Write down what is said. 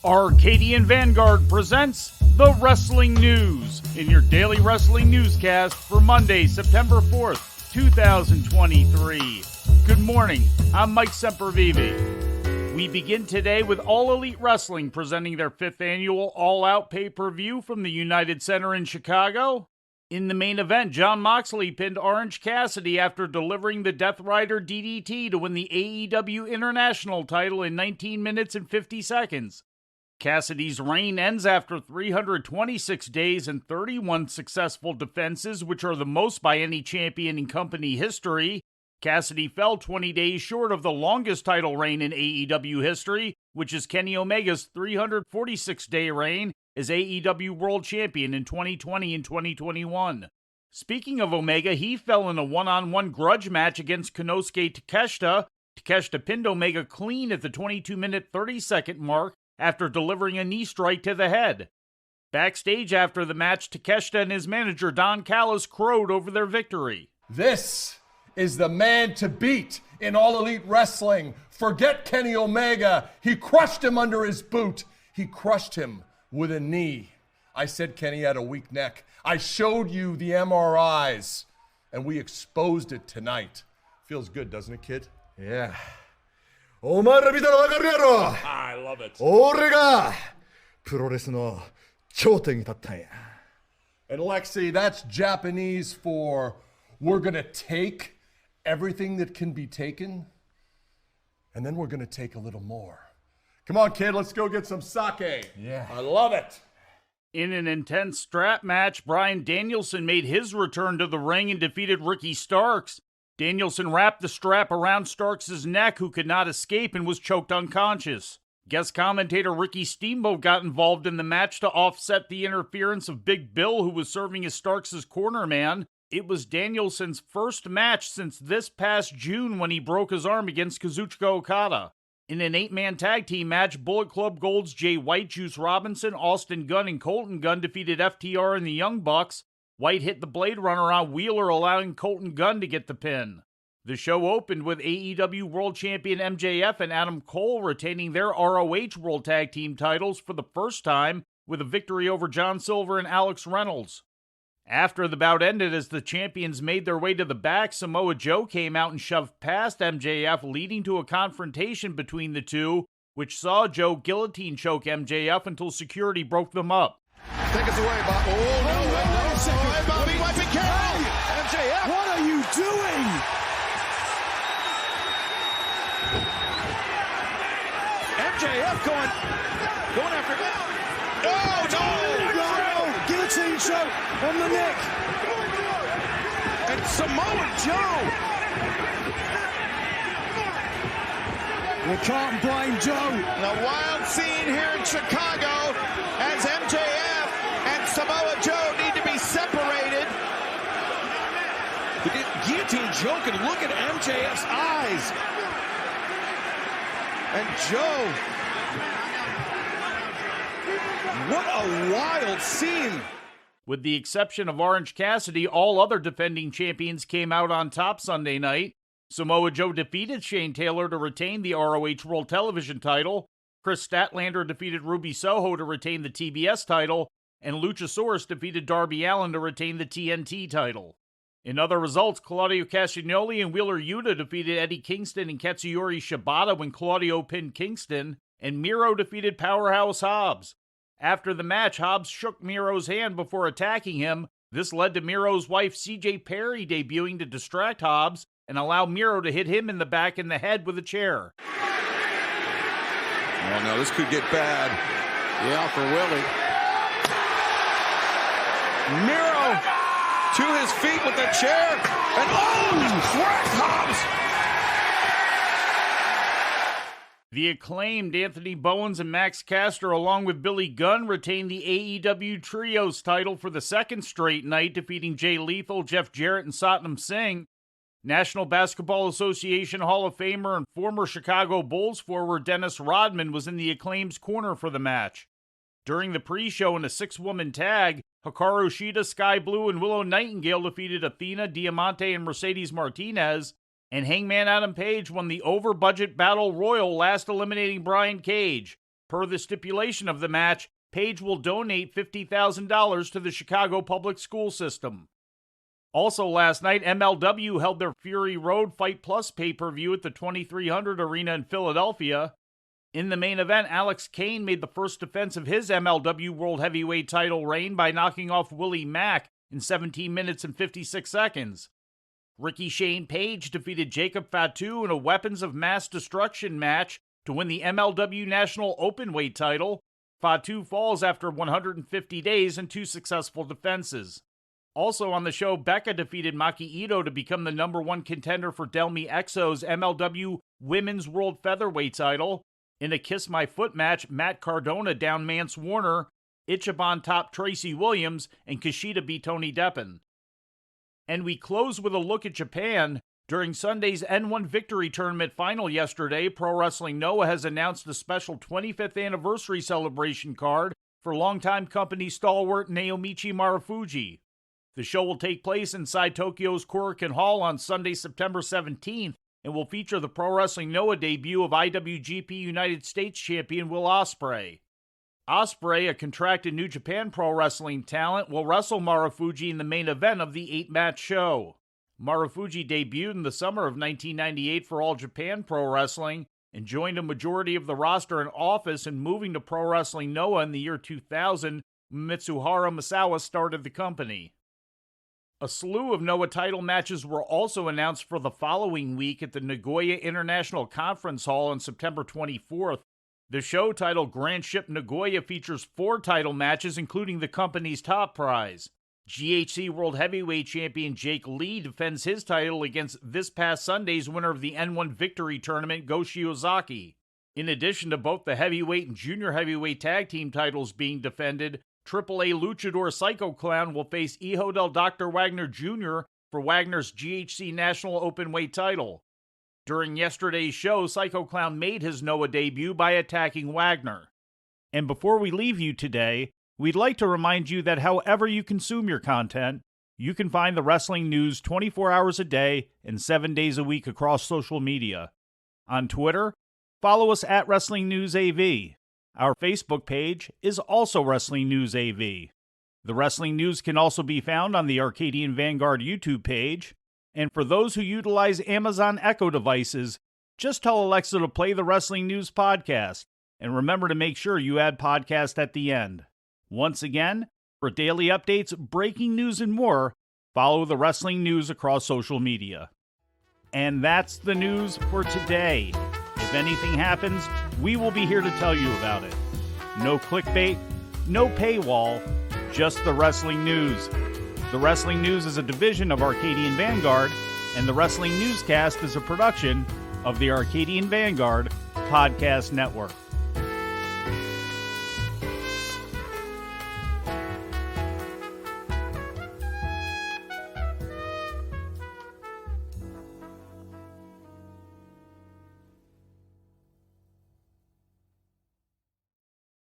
Arcadian Vanguard presents the Wrestling News in your daily wrestling newscast for Monday, September 4th, 2023. Good morning, I'm Mike Sempervive. We begin today with All Elite Wrestling presenting their 5th annual All Out pay-per-view from the United Center in Chicago. In the main event, Jon Moxley pinned Orange Cassidy after delivering the Death Rider DDT to win the AEW International title in 19 minutes and 50 seconds. Cassidy's reign ends after 326 days and 31 successful defenses, which are the most by any champion in company history. Cassidy fell 20 days short of the longest title reign in AEW history, which is Kenny Omega's 346-day reign as AEW World Champion in 2020 and 2021. Speaking of Omega, he fell in a one-on-one grudge match against Konosuke Takeshita. Takeshita pinned Omega clean at the 22-minute 30-second mark after delivering a knee strike to the head. Backstage after the match, Takeshita and his manager Don Callis crowed over their victory. This is the man to beat in All Elite Wrestling. Forget Kenny Omega. He crushed him under his boot. He crushed him with a knee. I said Kenny had a weak neck. I showed you the MRIs, and we exposed it tonight. Feels good, doesn't it, kid? Yeah. I love it. 俺がプロレスの頂点に立ったんや。 And Lexi, that's Japanese for we're going to take everything that can be taken, and then we're going to take a little more. Come on, kid, let's go get some sake. Yeah. I love it. In an intense strap match, Bryan Danielson made his return to the ring and defeated Ricky Starks. Danielson wrapped the strap around Starks' neck, who could not escape and was choked unconscious. Guest commentator Ricky Steamboat got involved in the match to offset the interference of Big Bill, who was serving as Starks' corner man. It was Danielson's first match since this past June when he broke his arm against Kazuchika Okada. In an 8-man tag team match, Bullet Club Gold's Jay White, Juice Robinson, Austin Gunn, and Colton Gunn defeated FTR and the Young Bucks. White hit the Blade Runner on Wheeler, allowing Colton Gunn to get the pin. The show opened with AEW World Champion MJF and Adam Cole retaining their ROH World Tag Team titles for the first time with a victory over John Silver and Alex Reynolds. After the bout ended, as the champions made their way to the back, Samoa Joe came out and shoved past MJF, leading to a confrontation between the two, which saw Joe guillotine choke MJF until security broke them up. Take us away, Bob. Oh, no, wait a second. Oh, Bobby, be careful. MJF. What are you doing? MJF going after. Oh, no. Guillotine choke on the neck. And Samoa Joe. We can't blame Joe. A wild scene here in Chicago as MJF and Samoa Joe need to be separated. The guillotine choke, and look at MJF's eyes. And Joe. What a wild scene. With the exception of Orange Cassidy, all other defending champions came out on top Sunday night. Samoa Joe defeated Shane Taylor to retain the ROH World Television title. Chris Statlander defeated Ruby Soho to retain the TBS title. And Luchasaurus defeated Darby Allin to retain the TNT title. In other results, Claudio Castagnoli and Wheeler Yuta defeated Eddie Kingston and Katsuyori Shibata when Claudio pinned Kingston. And Miro defeated Powerhouse Hobbs. After the match, Hobbs shook Miro's hand before attacking him. This led to Miro's wife CJ Perry debuting to distract Hobbs and allow Miro to hit him in the back and the head with a chair. Oh no, this could get bad. Yeah, for Willie. Miro to his feet with the chair. And cracked Hobbs. The acclaimed Anthony Bowens and Max Caster, along with Billy Gunn, retained the AEW Trios title for the second straight night, defeating Jay Lethal, Jeff Jarrett, and Satnam Singh. National Basketball Association Hall of Famer and former Chicago Bulls forward Dennis Rodman was in the Acclaim's corner for the match. During the pre-show in a 6-woman tag, Hikaru Shida, Sky Blue, and Willow Nightingale defeated Athena, Diamante, and Mercedes Martinez, and Hangman Adam Page won the over-budget Battle Royal, last eliminating Brian Cage. Per the stipulation of the match, Page will donate $50,000 to the Chicago public school system. Also last night, MLW held their Fury Road Fight Plus pay-per-view at the 2300 Arena in Philadelphia. In the main event, Alex Kane made the first defense of his MLW World Heavyweight title reign by knocking off Willie Mack in 17 minutes and 56 seconds. Ricky Shane Page defeated Jacob Fatu in a Weapons of Mass Destruction match to win the MLW National Openweight title. Fatu falls after 150 days and 2 successful defenses. Also on the show, Becca defeated Maki Ito to become the #1 contender for Delmi Exo's MLW Women's World Featherweight title. In a Kiss My Foot match, Matt Cardona downed Mance Warner, Ichiban topped Tracy Williams, and Kushida beat Tony Deppen. And we close with a look at Japan. During Sunday's N1 Victory Tournament final yesterday, Pro Wrestling Noah has announced a special 25th anniversary celebration card for longtime company stalwart Naomichi Marufuji. The show will take place inside Tokyo's Korakuen Hall on Sunday, September 17th, and will feature the Pro Wrestling Noah debut of IWGP United States champion Will Ospreay. Ospreay, a contracted New Japan Pro Wrestling talent, will wrestle Marufuji in the main event of the 8-match show. Marufuji debuted in the summer of 1998 for All Japan Pro Wrestling and joined a majority of the roster in Office and moving to Pro Wrestling Noah in the year 2000 when Mitsuharu Misawa started the company. A slew of Noah title matches were also announced for the following week at the Nagoya International Conference Hall on September 24th. The show, titled Grand Ship Nagoya, features 4 title matches, including the company's top prize. GHC World Heavyweight Champion Jake Lee defends his title against this past Sunday's winner of the N1 Victory Tournament, Go Shiozaki. In addition to both the heavyweight and junior heavyweight tag team titles being defended, AAA Luchador Psycho Clown will face Hijo del Dr. Wagner Jr. for Wagner's GHC National Openweight title. During yesterday's show, Psycho Clown made his Noah debut by attacking Wagner. And before we leave you today, we'd like to remind you that however you consume your content, you can find the wrestling news 24 hours a day and 7 days a week across social media. On Twitter, follow us at Wrestling News AV. Our Facebook page is also Wrestling News AV. The Wrestling News can also be found on the Arcadian Vanguard YouTube page. And for those who utilize Amazon Echo devices, just tell Alexa to play the Wrestling News podcast. And remember to make sure you add podcast at the end. Once again, for daily updates, breaking news, and more, follow the Wrestling News across social media. And that's the news for today. If anything happens, we will be here to tell you about it. No clickbait, no paywall, just the Wrestling News. The Wrestling News is a division of Arcadian Vanguard, and the Wrestling Newscast is a production of the Arcadian Vanguard Podcast Network.